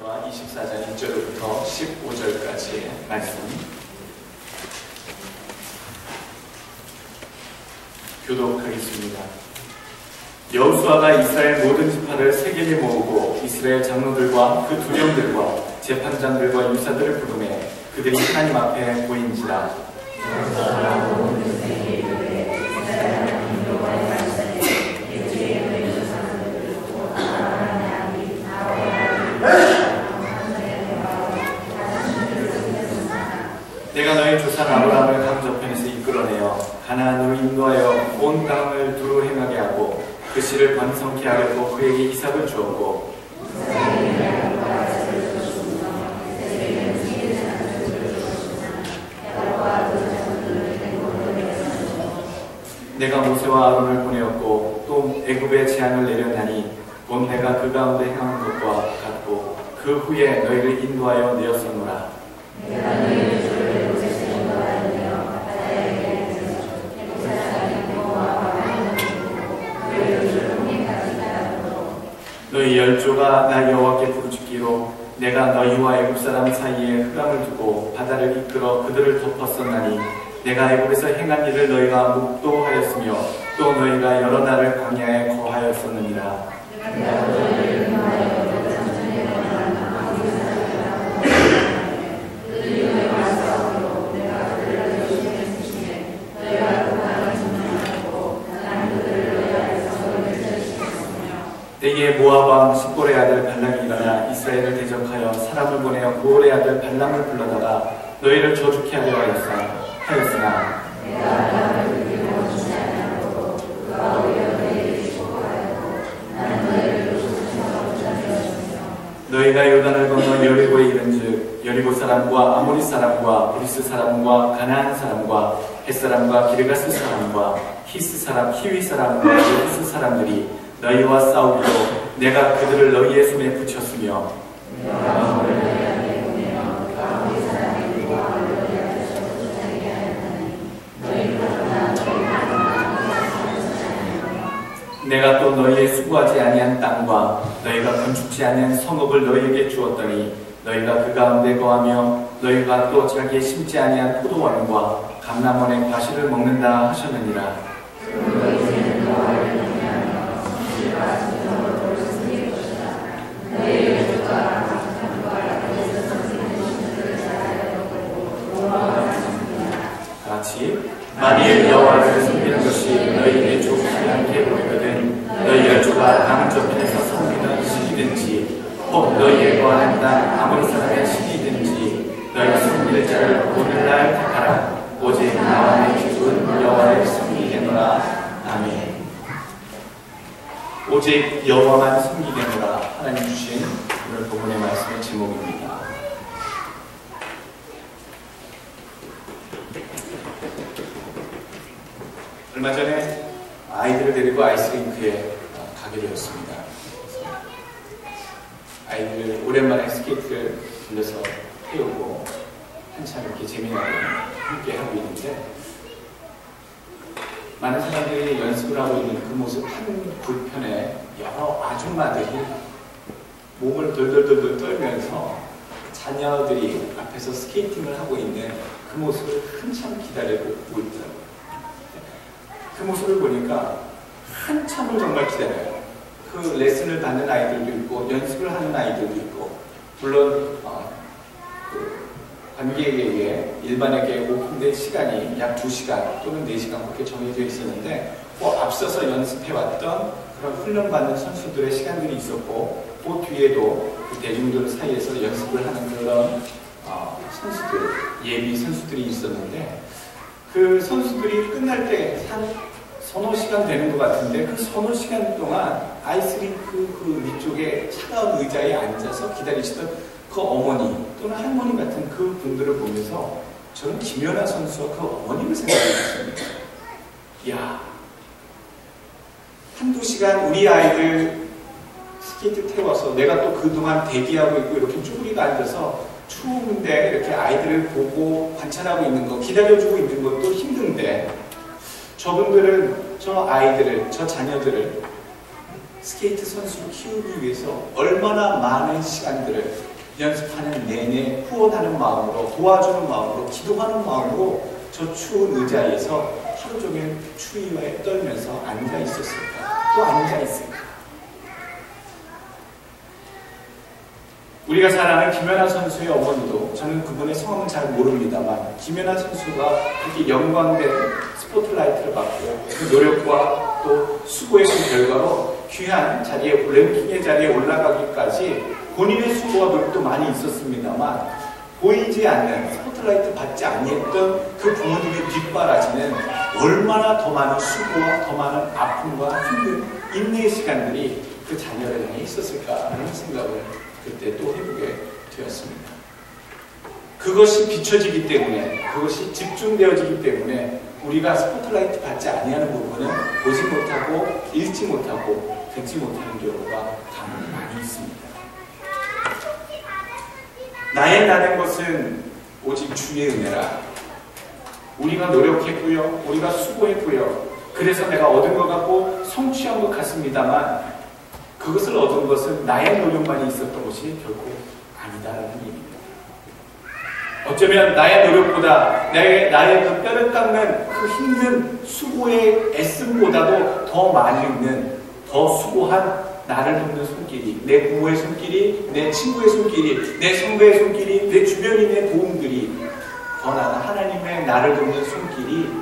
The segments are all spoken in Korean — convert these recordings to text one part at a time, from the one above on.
여호수아 24장 1절부터 15절까지의 말씀 교독하겠습니다. 여호수아가 이스라엘 모든 지파를 세겜에 모으고 이스라엘 장로들과 그 두령들과 재판장들과 유사들을 부르매 그들이 하나님 앞에 모인지라. 내가 너희 조상 아브라함을 강 저편에서 이끌어내어 가나안으로 인도하여 온 땅을 두루 행하게 하고 그 씨를 번성케 하려고 그에게 이삭을 주었고 내가 모세와 아론을 보내었고 또 애굽에 재앙을 내렸나니 곧 내가 그 가운데 행한 것과 같고 그 후에 너희를 인도하여 내었었노라. 너희 열조가 나 여호와께 부르짖기로 내가 너희와 애굽 사람 사이에 흑암을 두고 바다를 이끌어 그들을 덮었었나니 내가 애굽에서 행한 일을 너희가 묵도하였으며 또 너희가 여러 날을 광야에 거하였었느니라. 때에 모압 왕 십볼의 아들 발람이 일어나 이스라엘을 대적하여 사람을 보내어 부올의 아들 발람을 불러다가 너희를 저주케 하려 하였으나 너희가 요단을 건너 여리고에 이른즉 여리고 사람과 아모리 사람과 브리스 사람과 가나안 사람과 헷 사람과 기르가스 사람과 히스 사람 히위 사람과 예부스 사람들이 너희와 싸우기로 내가 그들을 너희의 손에 붙였으며 내가 또 너희의 수고하지 아니한 땅과 너희가 건축지 아니한 성읍을 너희에게 주었더니 너희가 그 가운데 거하며 너희가 또 자기의 심지 아니한 포도원과 감람원의 과실을 먹는다 하셨느니라. 같이 만일 여호와를 섬기는 것이 너희에게 좋지 않게 보이거든 너희 열조가 강 저편에서 섬기는 신이든지 혹 너희에 거하는 땅 아모리 사람의 신이든지 너희 섬길 자를 오늘날 택하라. 오직 나와 내 집은 여호와를 섬기겠노라. 아멘. 오직 여호와만 섬기겠노라. 하나님 주신 오늘 본문의 말씀의 제목입니다. 얼마 전에 아이들을 데리고 아이스링크에 가게 되었습니다. 아이들을 오랜만에 스케이트를 빌려서 태우고 한참 이렇게 재미나게 함께 하고 있는데 많은 사람들이 연습을 하고 있는 그 모습 한 불편에 여러 아줌마들이 몸을 돌돌돌돌 떨면서 자녀들이 앞에서 스케이팅을 하고 있는 그 모습을 한참 기다리고 있더라고요. 그 모습을 보니까 한참을 정말 기다려요. 그 레슨을 받는 아이들도 있고 연습을 하는 아이들도 있고 물론 그 관객에게 일반에게 오픈된 시간이 약 2시간 또는 4시간 그렇게 정해져 있었는데 앞서서 연습해왔던 그런 훈련받는 선수들의 시간들이 있었고 그 뒤에도 그 대중들 사이에서 연습을 하는 그런 선수들, 예비 선수들이 있었는데 그 선수들이 끝날 때 한 서너 시간 되는 것 같은데 그 서너 시간 동안 아이스링크 그 위쪽에 차가운 의자에 앉아서 기다리시던 그 어머니 또는 할머니 같은 그 분들을 보면서 저는 김연아 선수와 그 어머님을 생각했습니다. 이야, 한두 시간 우리 아이들 스케이트 태워서 내가 또 그동안 대기하고 있고 이렇게 쭈그리고 앉아서 추운데 이렇게 아이들을 보고 관찰하고 있는 거, 기다려주고 있는 것도 힘든데 저분들은 저 아이들을, 저 자녀들을 스케이트 선수를 키우기 위해서 얼마나 많은 시간들을 연습하는 내내 후원하는 마음으로, 도와주는 마음으로, 기도하는 마음으로 저 추운 의자에서 하루 종일 추위에 떨면서 앉아 있었을까? 또 앉아 있을까? 우리가 잘 아는 김연아 선수의 어머니도, 저는 그분의 성함은 잘 모릅니다만, 김연아 선수가 그렇게 영광된 스포트라이트를 받고 그 노력과 또 수고의 그 결과로 귀한 자리에, 랭킹의 자리에 올라가기까지 본인의 수고와 노력도 많이 있었습니다만, 보이지 않는, 스포트라이트 받지 아니했던 그 부모님의 뒷바라지는 얼마나 더 많은 수고와 더 많은 아픔과 힘든 인내의 시간들이 그 자녀를 향해 있었을까라는 생각을 그때 또 해보게 되었습니다. 그것이 비춰지기 때문에, 그것이 집중되어지기 때문에 우리가 스포트라이트 받지 아니하는 부분은 보지 못하고 읽지 못하고 듣지 못하는 경우가 간혹 많이 있습니다. 나의 나는 것은 오직 주의 은혜라. 우리가 노력했고요, 우리가 수고했고요, 그래서 내가 얻은 것 같고 성취한 것 같습니다만, 그것을 얻은 것은 나의 노력만이 있었던 것이 결코 아니다라는 얘기입니다. 어쩌면 나의 노력보다 나의 그 뼈를 깎는 그 힘든 수고의 애씀보다도 더 많이 있는, 더 수고한 나를 돕는 손길이, 내 부모의 손길이, 내 친구의 손길이, 내 선배의 손길이, 내 주변인의 도움들이, 더 나은 하나님의 나를 돕는 손길이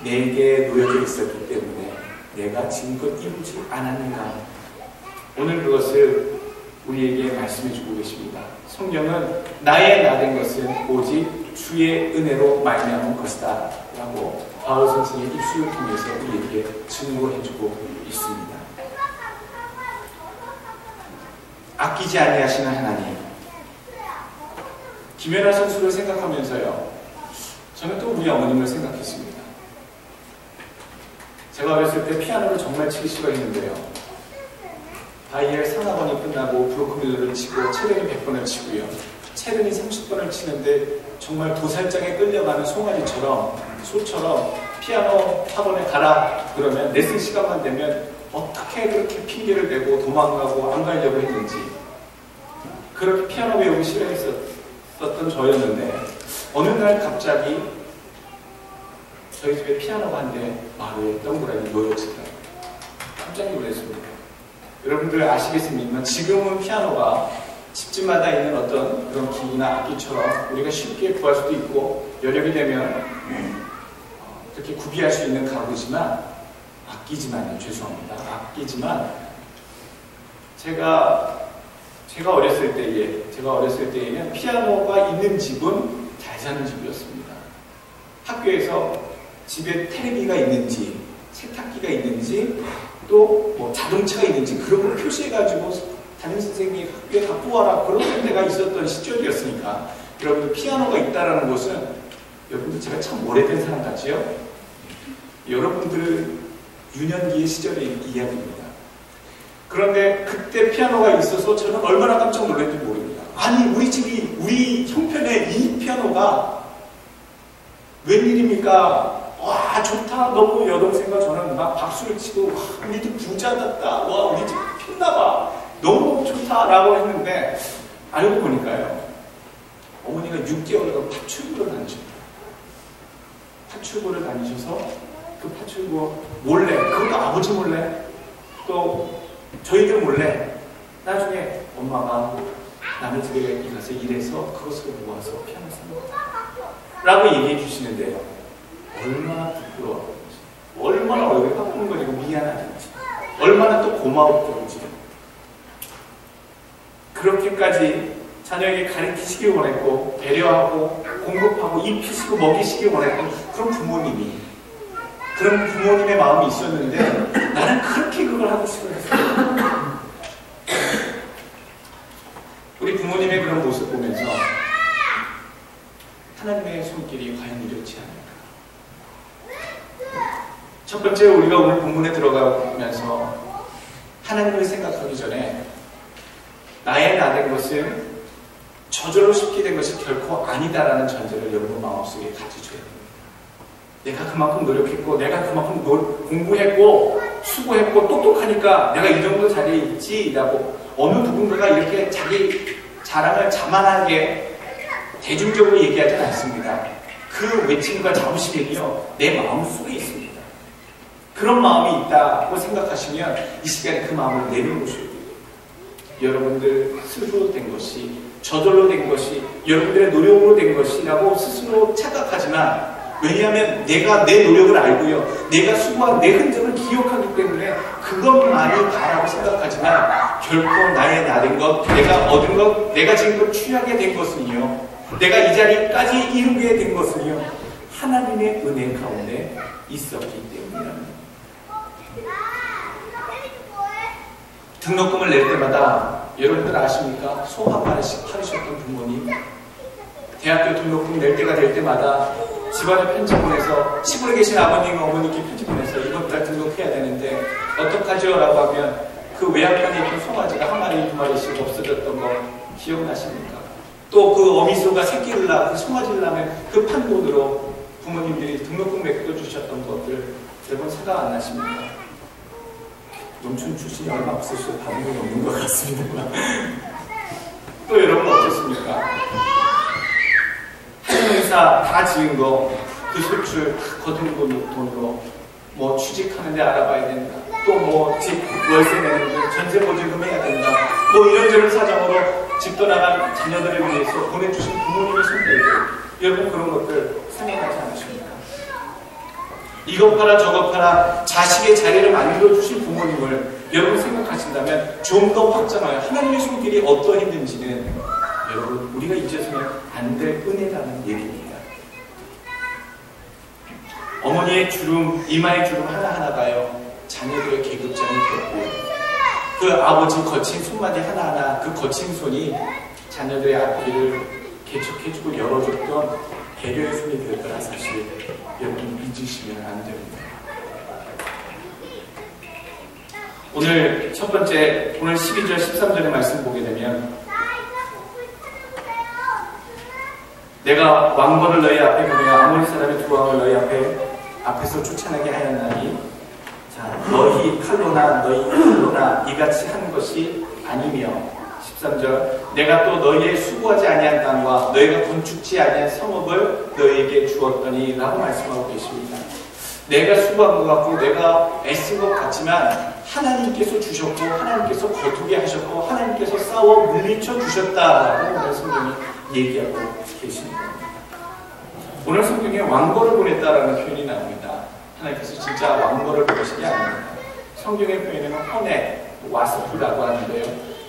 내게 놓여져 있었기 때문에 내가 지금껏 이루지 않았는가. 오늘 그것을 우리에게 말씀해주고 계십니다. 성경은 나의 나된 것은 오직 주의 은혜로 말미암은 것이다 라고 바울 선생의 입술을 통해서 우리에게 증거해주고 있습니다. 아끼지 아니하시는 하나님, 김연아 선수를 생각하면서요, 저는 또 우리 어머님을 생각했습니다. 제가 어렸을 때 피아노를 정말 치기 싫어했는데요, 바이엘 상학원이 끝나고 브로크밀러를 치고 체르니 100번을 치고요, 체르니 30번을 치는데 정말 도살장에 끌려가는 송아지처럼, 소처럼 피아노 학원에 가라 그러면 레슨 시간만 되면 어떻게 그렇게 핑계를 대고 도망가고 안 가려고 했는지, 그렇게 피아노 배우기 싫어했었던 저였는데 어느 날 갑자기 저희 집에 피아노가 한 대 마루에 동그랗게 놓여지더라고요. 깜짝 놀랐습니다. 여러분들 아시겠습니까? 지금은 피아노가 집집마다 있는 어떤 그런 기기나 악기처럼 우리가 쉽게 구할 수도 있고 여력이 되면 이렇게 구비할 수 있는 가구지만, 악기지만요, 죄송합니다. 악기지만 제가 어렸을 때에는 피아노가 있는 집은 잘 사는 집이었습니다. 학교에서 집에 테레비가 있는지, 세탁기가 있는지, 또 뭐 자동차가 있는지 그런 걸 표시해가지고 담임선생님이 학교에 갖고 와라, 그런 데가 있었던 시절이었으니까, 여러분들 피아노가 있다라는 것은, 여러분들 제가 참 오래된 사람 같지요? 여러분들은 유년기의 시절의 이야기입니다. 그런데 그때 피아노가 있어서 저는 얼마나 깜짝 놀랐는지 모릅니다. 아니, 우리 형편에 이 피아노가 웬일입니까? 와, 좋다. 너무 여동생과 저는 막 박수를 치고, 와, 우리 집 부자답다. 와, 우리 집 핀다봐. 너무 좋다라고 했는데, 알고 보니까요, 어머니가 6개월간 파출부를 다니셨다. 파출부를 다니셔서 그 파출부 몰래, 그것도 아버지 몰래, 또 저희들 몰래, 나중에 엄마가 남의 집에 가서 일해서 그것을 모아서 피아노 산 거다 라고 얘기해 주시는데요, 얼마나 부끄러워, 얼마나 얼굴이 화끈거리고 미안하든지, 얼마나 또 고마웠던지, 그렇게까지 자녀에게 가르치시길 원했고, 배려하고 공급하고 입히시고 먹이시길 원했던 그런 부모님의 마음이 있었는데, 나는 그렇게 그걸 하고 싶어했어요. 우리 부모님의 그런 모습 보면서 하나님의 손길이 과연 이렇지 않을까. 첫 번째, 우리가 오늘 본문에 들어가면서 하나님을 생각하기 전에 나의 나된 것은 저절로 쉽게 된 것이 결코 아니다라는 전제를 여러분 마음속에 가지셔야 됩니다. 내가 그만큼 노력했고, 내가 그만큼 공부했고, 수고했고 똑똑하니까 내가 이 정도 자리에 있지라고 어느 누군가가 이렇게 자기 자랑을 자만하게 대중적으로 얘기하지는 않습니다. 그 외침과 자부심은요, 내 마음속에 있습니다. 그런 마음이 있다고 생각하시면 이 시간에 그 마음을 내려놓으셔야 돼요. 여러분들 스스로 된 것이, 저절로 된 것이, 여러분들의 노력으로 된 것이라고 스스로 착각하지만, 왜냐하면 내가 내 노력을 알고요, 내가 수고한 내 흔적을 기억하기 때문에 그것만이 다라고 생각하지만, 결코 나의 나된 것, 내가 얻은 것, 내가 지금껏 취하게 된 것은요, 내가 이 자리까지 이루게 된 것은요, 하나님의 은혜 가운데 있었기 때문입니다. 등록금을 낼 때마다 여러분들 아십니까? 소 한 마리씩 팔으셨던 부모님, 대학교 등록금 낼 때가 될 때마다 집안에 편지 보내서, 시골에 계신 아버님, 어머니께 편지 보내서 이번 달 등록해야 되는데 어떡하죠? 라고 하면 그 외양간에 있던 송아지가 한 마리, 두 마리씩 없어졌던 거 기억나십니까? 또 그 어미소가 새끼를 낳고 그 송아지를 낳으면 그 판 돈으로 부모님들이 등록금 메꿔주셨던 것들 여러분 생각 안 나십니까? 농촌 출신이 얼마 없으셔서 다른 건 없는 것 같습니다. 또 여러분 어떻습니까? 한용사 다 지은 거, 그 소출 다 거둔 돈으로 뭐 취직하는데 알아봐야 된다. 또 뭐 집 월세 내는데 전세 보증금 해야 된다. 뭐 이런저런 사정으로 집 떠나간 자녀들을 위해서 보내주신 부모님의 손들고, 여러분 그런 것들 생각하지 않으십니까? 이것 팔아 저것 팔아 자식의 자리를 만들어주신 부모님을 여러분 생각하신다면 좀 더 확장하여 하나님의 손길이 어떠했는지는 여러분 우리가 잊어서는 안 될 은혜라는 얘기입니다. 어머니의 주름, 이마의 주름 하나하나가요, 자녀들의 계급장이 됐고, 그 아버지 거친 손마디 하나하나, 그 거친 손이 자녀들의 앞길을 개척해주고 열어줬던 배려의 손이 될 거라 사실 여러분 잊으시면 안 됩니다. 오늘 첫 번째, 오늘 12절, 13절의 말씀 보게 되면, 내가 왕벌을 너희 앞에 보내어 아모리 사람의 두 왕을 너희 앞에서 쫓아내게 하였나니, 자, 너희 칼로나 너희 칼로나 이같이 한 것이 아니며, 13절, 내가 또 너희의 수고하지 아니한 땅과 너희가 건축지 아니한 성읍을 너희에게 주었더니 라고 말씀하고 계십니다. 내가 수고한 것 같고 내가 애쓴 것 같지만 하나님께서 주셨고 하나님께서 거두게 하셨고 하나님께서 싸워 물리쳐 주셨다라고 오늘 성경이 얘기하고 계십니다. 오늘 성경에 왕벌을 보냈다라는 표현이 나옵니다. 하나님께서 진짜 왕벌을 보내신 게 아닙니다. 성경의 표현에는 헌에 와스프라고 하는데요,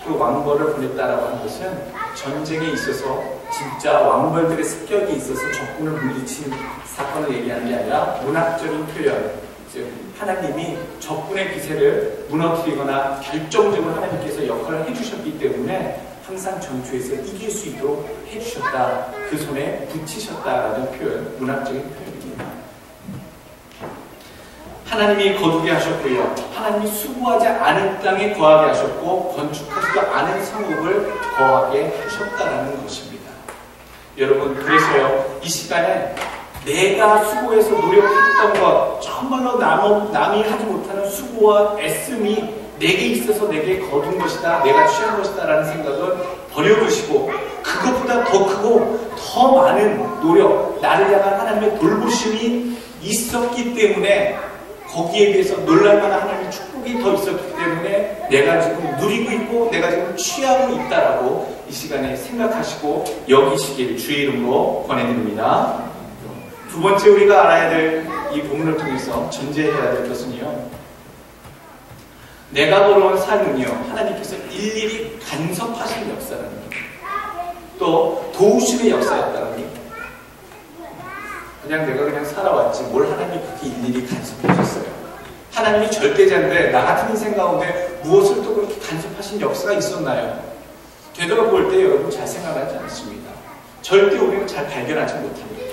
그 왕벌을 보냈다라고 하는 것은 전쟁에 있어서 진짜 왕벌들의 습격이 있어서 적군을 물리친 사건을 얘기하는 게 아니라 문학적인 표현, 즉 하나님이 적군의 기세를 무너뜨리거나 결정적으로 하나님께서 역할을 해주셨기 때문에 항상 전투에서 이길 수 있도록 해주셨다, 그 손에 붙이셨다라는 표현, 문학적인 표현입니다. 하나님이 거두게 하셨고요, 하나님이 수고하지 않은 땅에 거하게 하셨고 건축하지도 않은 성읍을 거하게 하셨다라는 것입니다. 여러분, 그래서요, 이 시간에 내가 수고해서 노력했던 것, 정말로 남이 하지 못하는 수고와 애씀이 내게 있어서 내게 거둔 것이다, 내가 취한 것이다 라는 생각은 버려두시고, 그것보다 더 크고 더 많은 노력, 나를 향한 하나님의 돌보심이 있었기 때문에, 거기에 비해서 놀랄만한 하나님의 축복이 더 있었기 때문에 내가 지금 누리고 있고 내가 지금 취하고 있다라고 이 시간에 생각하시고 여기시길 주의 이름으로 권해드립니다. 두 번째 우리가 알아야 될 이 본문을 통해서 전제해야 될 것은요, 내가 걸어온 삶은요, 하나님께서 일일이 간섭하신 역사라는 겁니다. 또 도우심의 역사였다는 겁니다. 그냥 내가 그냥 살아왔지 뭘 하나님이 그렇게 일일이 간섭해줬어요. 하나님이 절대자인데 나 같은 인생 가운데 무엇을 또 그렇게 간섭하신 역사가 있었나요? 되돌아볼 때 여러분 잘 생각하지 않습니다. 절대 우리는 잘 발견하지 못합니다.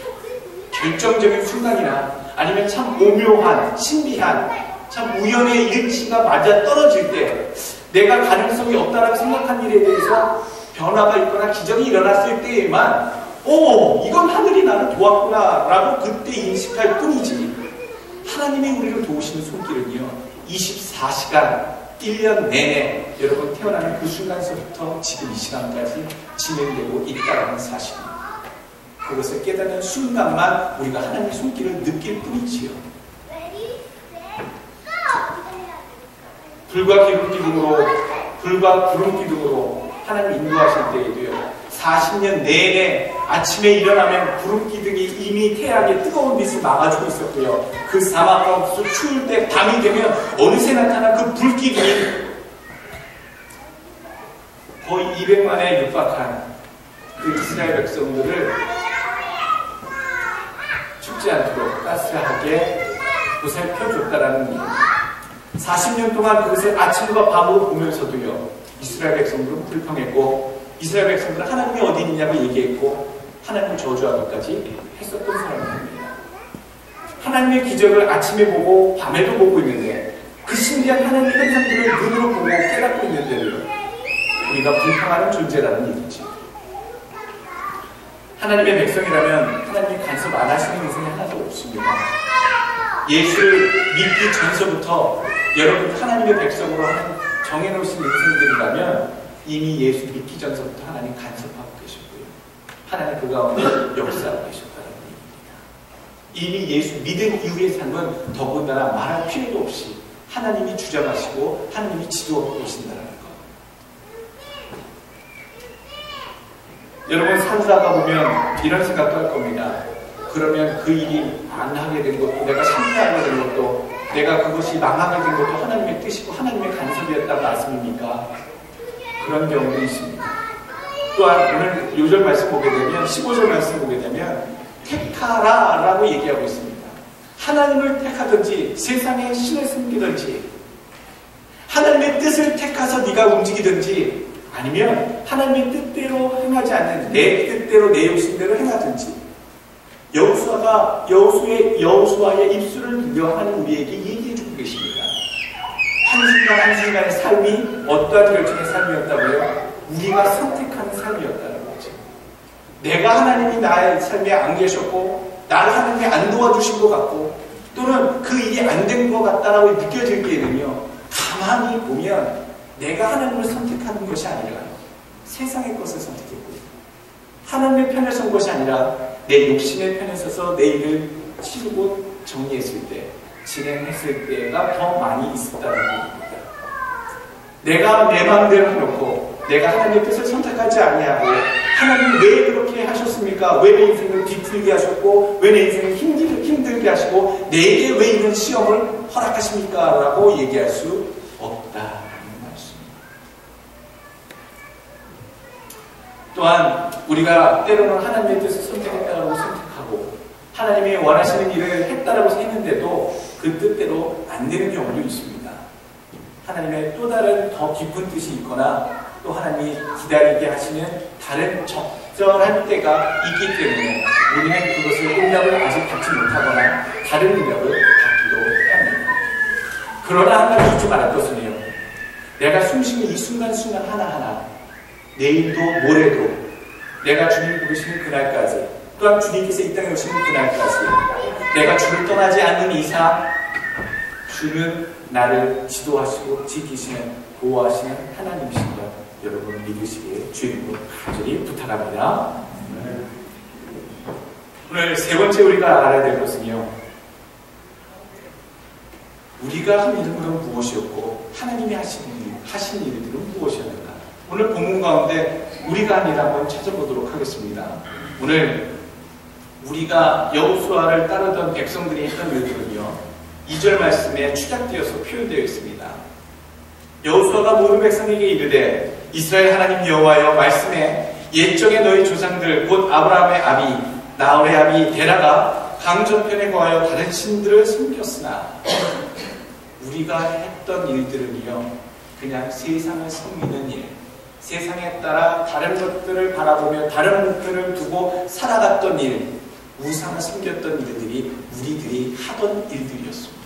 결정적인 순간이나 아니면 참 오묘한, 신비한, 참 우연의 일치가 맞아 떨어질 때, 내가 가능성이 없다라고 생각한 일에 대해서 변화가 있거나 기적이 일어났을 때에만 이건 하늘이 나를 도왔구나 라고 그때 인식할 뿐이지, 하나님이 우리를 도우시는 손길은요 24시간 1년 내내 여러분 태어나는 그 순간서부터 지금 이 시간까지 진행되고 있다는 사실입니다. 그것을 깨닫는 순간만 우리가 하나님의 손길을 느낄 뿐이지요. 불과 기름기둥으로, 불과 구름기둥으로 하나님 인도하실 때에도요, 40년 내내 아침에 일어나면 구름기둥이 이미 태양의 뜨거운 빛을 막아주고 있었고요. 그 사막 가운데서 추울 때 밤이 되면 어느새 나타난 그 불기둥이 거의 200만에 육박한 그 이스라엘 백성들을 춥지 않도록 따스하게 보살펴줬다라는 일. 40년 동안 그것을 아침과 밤으로 보면서도요, 이스라엘 백성들은 불평했고, 이스라엘 백성들은 하나님이 어디 있냐고 얘기했고, 하나님을 저주하기까지 했었던 사람들입니다. 하나님의 기적을 아침에 보고 밤에도 보고 있는데, 그 신비한 하나님의 현상들을 눈으로 보고 깨닫고 있는데도요, 우리가 불평하는 존재라는 얘기죠. 하나님의 백성이라면 하나님이 간섭 안 하시는 인생이 하나도 없습니다. 예수를 믿기 전서부터 여러분 하나님의 백성으로 정해놓으신 인생들이라면 이미 예수 믿기 전서부터 하나님 간섭하고 계셨고요. 하나님 그 가운데 역사하고 계셨다는 얘기입니다. 이미 예수 믿은 이후의 삶은 더군다나 말할 필요도 없이 하나님이 주장하시고 하나님이 지도하고 계신다는 것. 여러분 살다가 보면 이런 생각도 할 겁니다. 그러면 그 일이 안 하게 된 것도, 내가 참여하게 된 것도, 내가 그것이 망하게 된 것도 하나님의 뜻이고 하나님의 간섭이었다는 말씀입니까? 그런 경우도 있습니다. 또한 오늘 요절 말씀 보게 되면, 15절 말씀 보게 되면 택하라 라고 얘기하고 있습니다. 하나님을 택하든지 세상의 신을 섬기든지, 하나님의 뜻을 택해서 네가 움직이든지, 아니면 하나님의 뜻대로 행하지 않는 내 뜻대로 내 욕심대로 행하든지, 여호수아의 입술을 빌려하는 우리에게 얘기해주고 계십니다. 한순간 한순간의 삶이 어떠한 결정의 삶이었다고요? 우리가 선택하는 삶이었다는 거죠. 내가 하나님이 나의 삶에 안 계셨고 나를 하나님이 안 도와주신 것 같고, 또는 그 일이 안 된 것 같다라고 느껴질 때에는요, 가만히 보면 내가 하나님을 선택하는 것이 아니라 세상의 것을 선택했고요, 하나님의 편에 선 것이 아니라 내 욕심의 편에 서서 내 일을 치르고 정리했을 때, 진행했을 때가 더 많이 있었다는 얘기입니다. 내가 내 마음대로 해놓고 내가 하나님의 뜻을 선택하지 아니하고, 하나님 왜 그렇게 하셨습니까? 왜 내 인생을 뒤틀게 하셨고, 왜 내 인생을 힘들게 하시고, 내게 왜 이런 시험을 허락하십니까? 라고 얘기할 수 없다는 말씀입니다. 또한 우리가 때로는 하나님의 뜻을 선택했다고 선택하고 하나님이 원하시는 일을 했다라고 했는데도 그 뜻대로 안 되는 경우도 있습니다. 하나님의 또 다른 더 깊은 뜻이 있거나, 또 하나님이 기다리게 하시는 다른 적절한 때가 있기 때문에 우리는 그것을 응답을 아직 받지 못하거나 다른 응답을 받기도 합니다. 그러나 한 가지 잊지 말할 것은요, 내가 숨쉬는 이 순간순간 하나하나, 내일도 모레도, 내가 주님을 부르시는 그날까지, 또한 주님께서 이 땅에 오시는 그날까지 내가 주를 떠나지 않는 이상 주는 나를 지도하시고 지키시는, 보호하시는 하나님이신 것 여러분 믿으시기에 주님으로 간절히 부탁합니다. 오늘 세 번째 우리가 알아야 될 것은요, 우리가 한 일은 무엇이었고 하나님이 하신 일들은 무엇이었는가. 오늘 본문 가운데 우리가 한 일 한번 찾아보도록 하겠습니다. 오늘 우리가 여호수아를 따르던 백성들이 했던 일들은요, 2절 말씀에 추작되어서 표현되어 있습니다. 여호수아가 모든 백성에게 이르되, 이스라엘 하나님 여호와여, 말씀에 옛적에 너희 조상들 곧 아브라함의 아비 나홀의 아비 데라가 강전편에 거하여 다른 신들을 섬겼으나, 우리가 했던 일들은요, 그냥 세상을 섬기는 일, 세상에 따라 다른 것들을 바라보며 다른 목표를 두고 살아갔던 일, 우상을 섬겼던 일들이 우리들이 하던 일들이었습니다.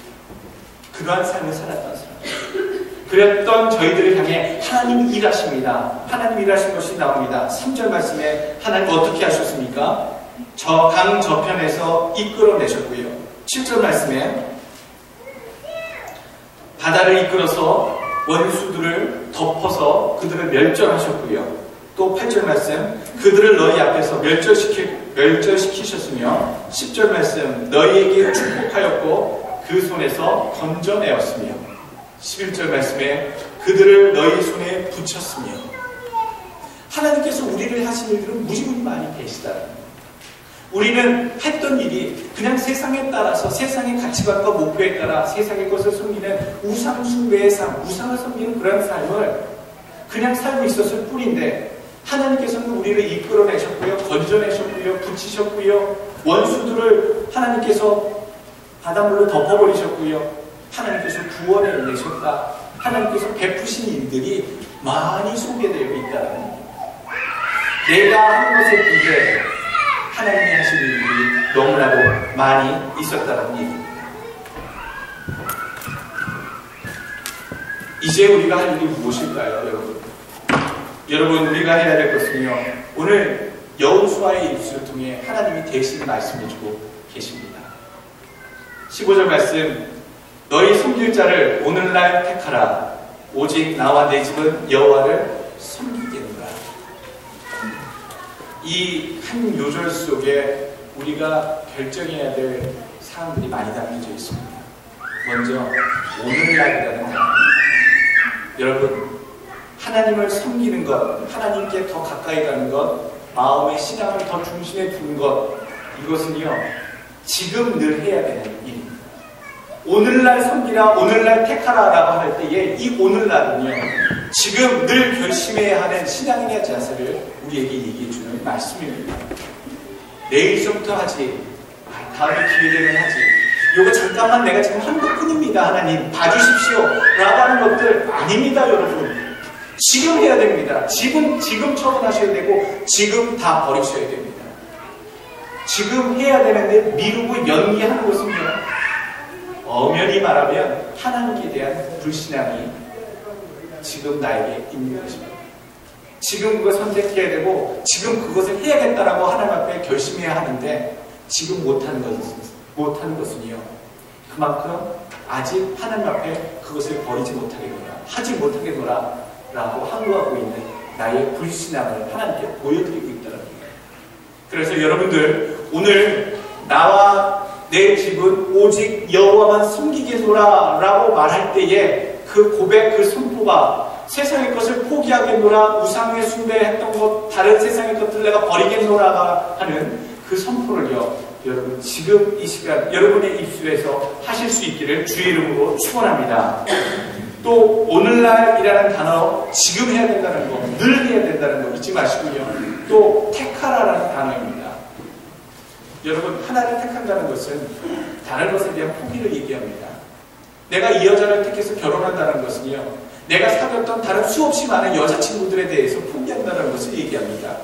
그러한 삶을 살았던 사람. 그랬던 저희들을 향해 하나님이 일하십니다. 하나님 일하신 것이 나옵니다. 3절 말씀에 하나님 어떻게 하셨습니까? 저 강 저편에서 이끌어내셨고요. 7절 말씀에 바다를 이끌어서 원수들을 덮어서 그들을 멸절하셨고요. 또 8절 말씀, 그들을 너희 앞에서 멸절시키셨으며 10절 말씀, 너희에게 축복하였고 그 손에서 건져내었으며 11절 말씀에 그들을 너희 손에 붙였으며. 하나님께서 우리를 하신 일들은 무지무지 많이 계시다는 거예요. 우리는 했던 일이 그냥 세상에 따라서 세상의 가치관과 목표에 따라 세상의 것을 섬기는 우상 숭배의 삶, 우상을 섬기는 그런 삶을 그냥 살고 있었을 뿐인데, 하나님께서는 우리를 이끌어내셨고요, 건져내셨고요, 붙이셨고요, 원수들을 하나님께서 바닷물로 덮어버리셨고요, 하나님께서 구원해내셨다, 하나님께서 베푸신 일들이 많이 소개되어 있다는 거예요. 내가 한 것에 비해 하나님이 하신 일들이 너무나도 많이 있었다는 얘기입니다. 이제 우리가 할 일이 무엇일까요, 여러분? 여러분, 우리가 해야 될 것은요, 오늘 여호수아의 입술을 통해 하나님이 대신 말씀해주고 계십니다. 15절 말씀, 너희 섬길 자를 오늘날 택하라. 오직 나와 내 집은 여호와를 섬기겠노라. 이 한 요절 속에 우리가 결정해야 될 사항들이 많이 담겨져 있습니다. 먼저 오늘날이라는 단어입니다. 여러분, 하나님을 섬기는 것, 하나님께 더 가까이 가는 것, 마음의 신앙을 더 중심에 두는 것, 이것은요 지금 늘 해야 되는 일입니다. 오늘날 섬기라, 오늘날 택하라 라고 할 때에 이 오늘날은요 지금 늘 결심해야 하는 신앙인의 자세를 우리에게 얘기해주는 말씀입니다. 내일서부터 하지, 다음에 기회되면 하지, 요거 잠깐만 내가 지금 한 것뿐입니다, 하나님 봐주십시오 라고 하는 것들 아닙니다. 여러분, 지금 해야 됩니다. 지금 처분하셔야 되고 지금 다 버리셔야 됩니다. 지금 해야 되는데 미루고 연기하는 것은요, 엄연히 말하면 하나님께 대한 불신앙이 지금 나에게 있는 것입니다. 지금 그걸 선택해야 되고 지금 그것을 해야겠다라고 하나님 앞에 결심해야 하는데 지금 못하는 것은요 그만큼 아직 하나님 앞에 그것을 버리지 못하겠노라, 하지 못하겠노라 라고 항거하고 있는 나의 불신앙을 하나님께 보여드리고 있다는 거예요. 그래서 여러분들, 오늘 나와 내 집은 오직 여호와만 섬기겠노라 라고 말할 때에 그 고백, 그 선포가 세상의 것을 포기하겠노라, 우상의 숭배했던 것, 다른 세상의 것들 내가 버리겠노라 하는 그 선포를요, 여러분 지금 이 시간 여러분의 입술에서 하실 수 있기를 주의 이름으로 축원합니다. 또 오늘날이라는 단어, 지금 해야 된다는 거, 늘 해야 된다는 거 잊지 마시고요. 또 택하라라는 단어입니다. 여러분, 하나를 택한다는 것은 다른 것에 대한 포기를 얘기합니다. 내가 이 여자를 택해서 결혼한다는 것은요, 내가 사귀었던 다른 수없이 많은 여자친구들에 대해서 포기한다는 것을 얘기합니다.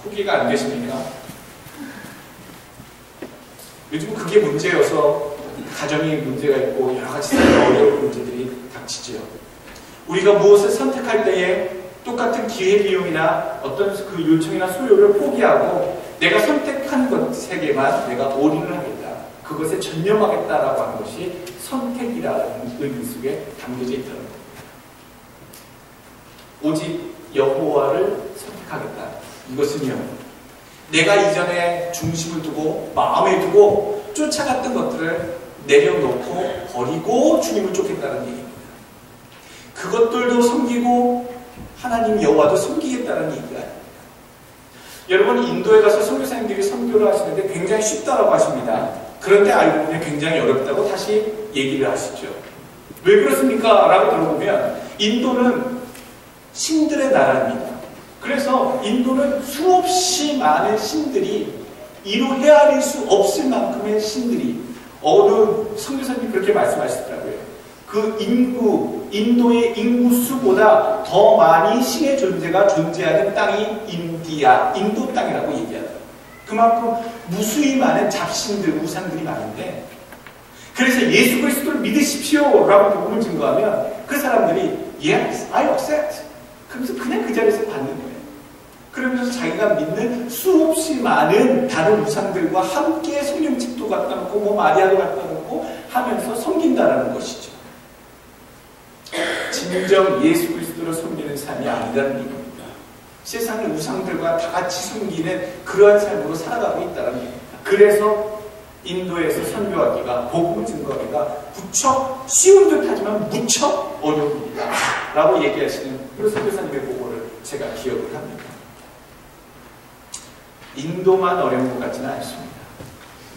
포기가 안 되십니까? 요즘 그게 문제여서 가정에 문제가 있고 여러 가지 어려운 문제들이 닥치죠. 우리가 무엇을 선택할 때에 똑같은 기회비용이나 어떤 그 요청이나 소요를 포기하고 내가 선택한 것에게만 내가 올인을 하겠다, 그것에 전념하겠다라고 하는 것이 선택이라는 의미 속에 담겨져 있다는 겁니다. 오직 여호와를 선택하겠다. 이것은요, 내가 이전에 중심을 두고 마음에 두고 쫓아갔던 것들을 내려놓고 버리고 주님을 쫓겠다는 얘기입니다. 그것들도 섬기고 하나님 여호와도 섬기겠다는 얘기가 아닙니다. 여러분, 인도에 가서 선교사님들이 선교를 하시는데 굉장히 쉽다라고 하십니다. 그런데 알고 보면 굉장히 어렵다고 다시 얘기를 하시죠. 왜 그렇습니까? 라고 들어보면 인도는 신들의 나라입니다. 그래서 인도는 수없이 많은 신들이 이루 헤아릴 수 없을 만큼의 신들이, 어느 선교사님이 그렇게 말씀하시더라고요. 그 인도의 인구 수보다 더 많이 신의 존재가 존재하는 땅이 인도 땅이라고 얘기하더라고요. 그만큼 무수히 많은 잡신들, 우상들이 많은데, 그래서 예수 그리스도를 믿으십시오 라고 복음을 증거하면 그 사람들이 Yes, I accept. 그러면서 그냥 그 자리에서 받는 거예요. 그러면서 자기가 믿는 수없이 많은 다른 우상들과 함께 성령 집도 갖다 놓고, 뭐 마리아도 갖다 놓고, 하면서 섬긴다라는 것이죠. 진정 예수 그리스도를 섬기는 삶이 아니라는 얘기입니다. 세상의 우상들과 다 같이 섬기는 그러한 삶으로 살아가고 있다는 얘기입니다. 그래서 인도에서 선교하기가, 복음 증거하기가 무척 쉬운 듯하지만 무척 어려웁니다 라고 얘기하시는 그런 선교사님의 보고를 제가 기억을 합니다. 인도만 어려운 것 같지는 않습니다.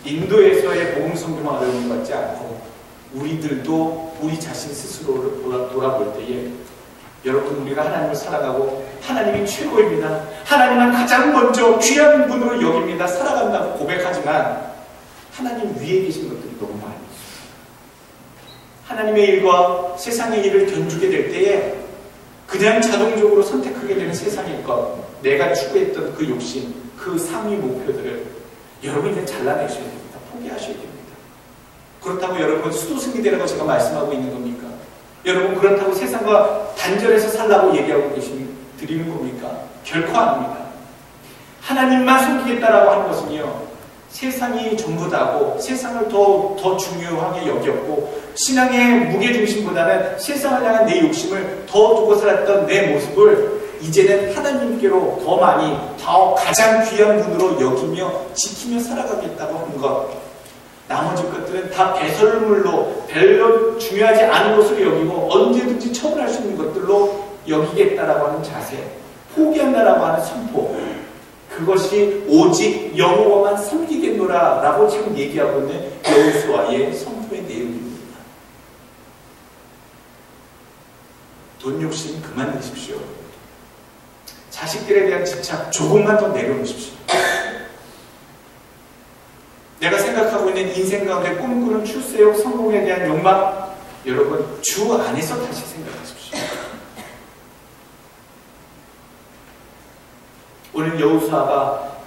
인도에서의 복음 선교만 어려운 것 같지 않고 우리들도 우리 자신 스스로를 돌아볼 때에 여러분, 우리가 하나님을 살아가고 하나님이 최고입니다, 하나님은 가장 먼저 귀한 분으로 여깁니다 살아간다고 고백하지만 하나님 위에 계신 것들이 너무 많이 있습니다. 하나님의 일과 세상의 일을 견주게 될 때에 그냥 자동적으로 선택하게 되는 세상의 것, 내가 추구했던 그 욕심, 그 상위 목표들을 여러분이 이제 잘라내셔야 됩니다. 포기하셔야 됩니다. 그렇다고 여러분 수도승이 되라고 제가 말씀하고 있는 겁니까? 여러분 그렇다고 세상과 단절해서 살라고 얘기하고 드리는 겁니까? 결코 아닙니다. 하나님만 섬기겠다라고 하는 것은요, 세상이 전부다고 세상을 더 중요하게 여겼고 신앙의 무게중심보다는 세상을 향한 내 욕심을 더 두고 살았던 내 모습을 이제는 하나님께로 더 많이, 더 가장 귀한 분으로 여기며 지키며 살아가겠다고 하는 것, 나머지 것들은 다 배설물로 별로 중요하지 않은 것으로 여기고 언제든지 처분할 수 있는 것들로 여기겠다라고 하는 자세, 포기한다라고 하는 선포, 그것이 오직 여호와만 섬기겠노라 라고 지금 얘기하고 있는 여호수아의 선포의 내용입니다. 돈 욕심 그만 내십시오. 자식들에 대한 집착 조금만 더 내려놓으십시오. 내가 생각하고 있는 인생 가운데 꿈꾸는 출세욕, 성공에 대한 욕망, 여러분 주 안에서 다시 생각하십시오. 오늘 여호수아가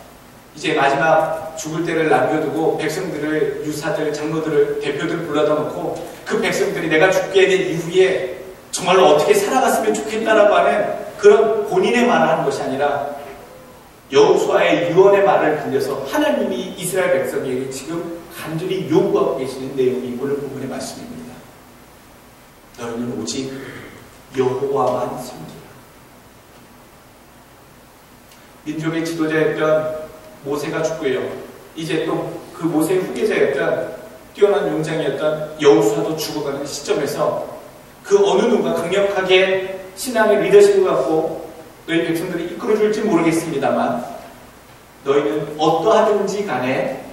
이제 마지막 죽을 때를 남겨두고 백성들을, 유사들, 장로들을, 대표들 불러다 놓고 그 백성들이 내가 죽게 된 이후에 정말로 어떻게 살아갔으면 좋겠다라고 하는 그런 본인의 말을 하는 것이 아니라 여호수아의 유언의 말을 빌려서 하나님이 이스라엘 백성에게 지금 간절히 요구하고 계시는 내용이 오늘 부분의 말씀입니다. 너희는 오직 여호와만 섬기라. 민족의 지도자였던 모세가 죽고요, 이제 또 그 모세의 후계자였던 뛰어난 용장이었던 여호수아도 죽어가는 시점에서 그 어느 누가 강력하게 신앙의 리더십을 갖고 너희 백성들이 이끌어줄지 모르겠습니다만 너희는 어떠하든지 간에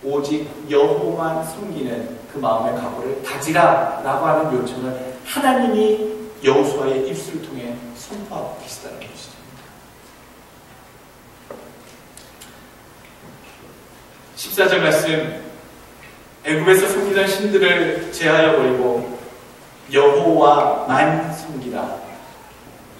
오직 여호와만 섬기는 그 마음의 각오를 가지라 라고 하는 요청을 하나님이 여호수아의 입술을 통해 선포하고 계시다는 것이죠. 14절 말씀, 애굽에서 섬기던 신들을 제하여 버리고 여호와만 섬기라.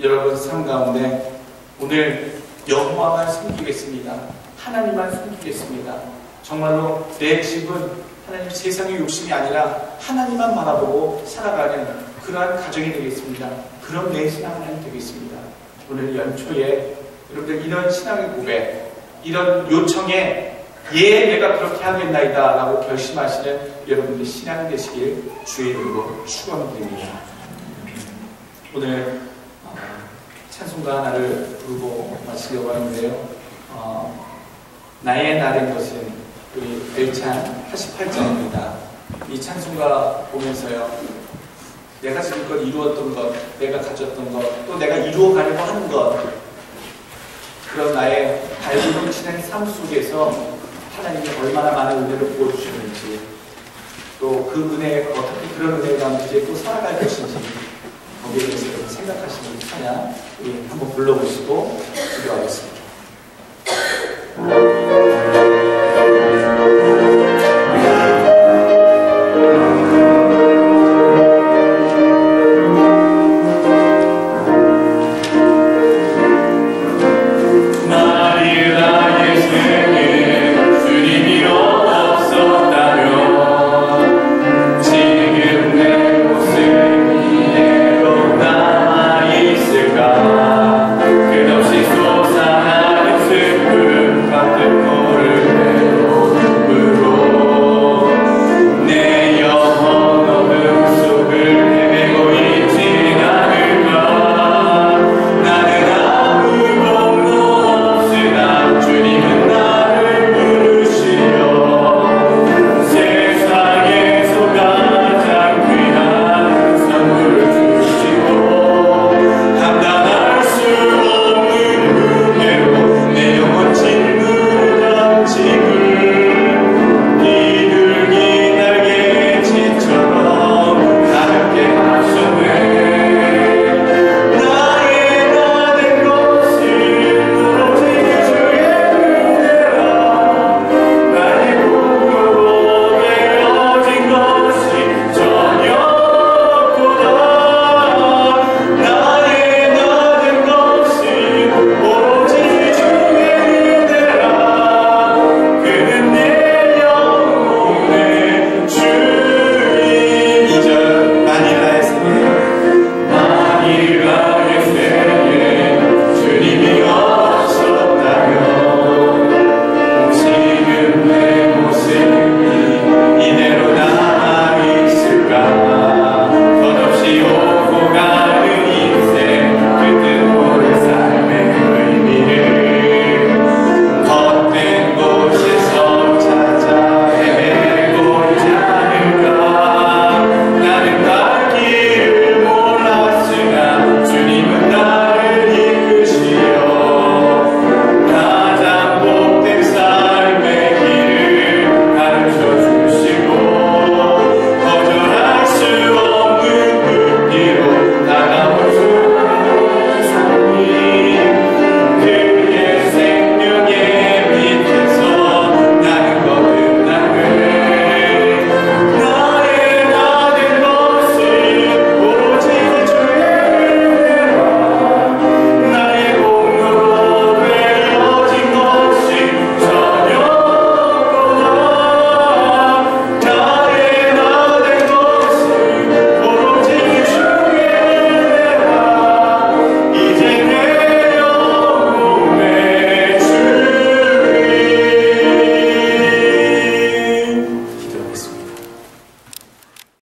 여러분 삶 가운데 오늘 여호와만 섬기겠습니다, 하나님만 섬기겠습니다, 정말로 내 집은 하나님 세상의 욕심이 아니라 하나님만 바라보고 살아가는 그러한 가정이 되겠습니다. 그런 내 신앙은 되겠습니다. 오늘 연초에 여러분들 이런 신앙의 고백, 이런 요청에 예, 내가 그렇게 하겠나이다 라고 결심하시는 여러분들의 신앙이 되시길 주의 이름으로 축원드립니다. 오늘 찬송가 하나를 부르고 마치려고 하는데요, 나의 날인 것은 우리 엘찬 88장입니다. 이 찬송가 보면서요, 내가 지금껏 이루었던 것, 내가 가졌던 것, 또 내가 이루어가려고 하는 것, 그런 나의 달고 넘치는 삶 속에서 하나님이 얼마나 많은 은혜를 부어주셨는지, 또 그 은혜, 어떻게 그런 은혜 가운데 또 살아갈 것인지, 거기에 대해서 생각하시는 찬양 우리 한번 불러보시고 기도하겠습니다.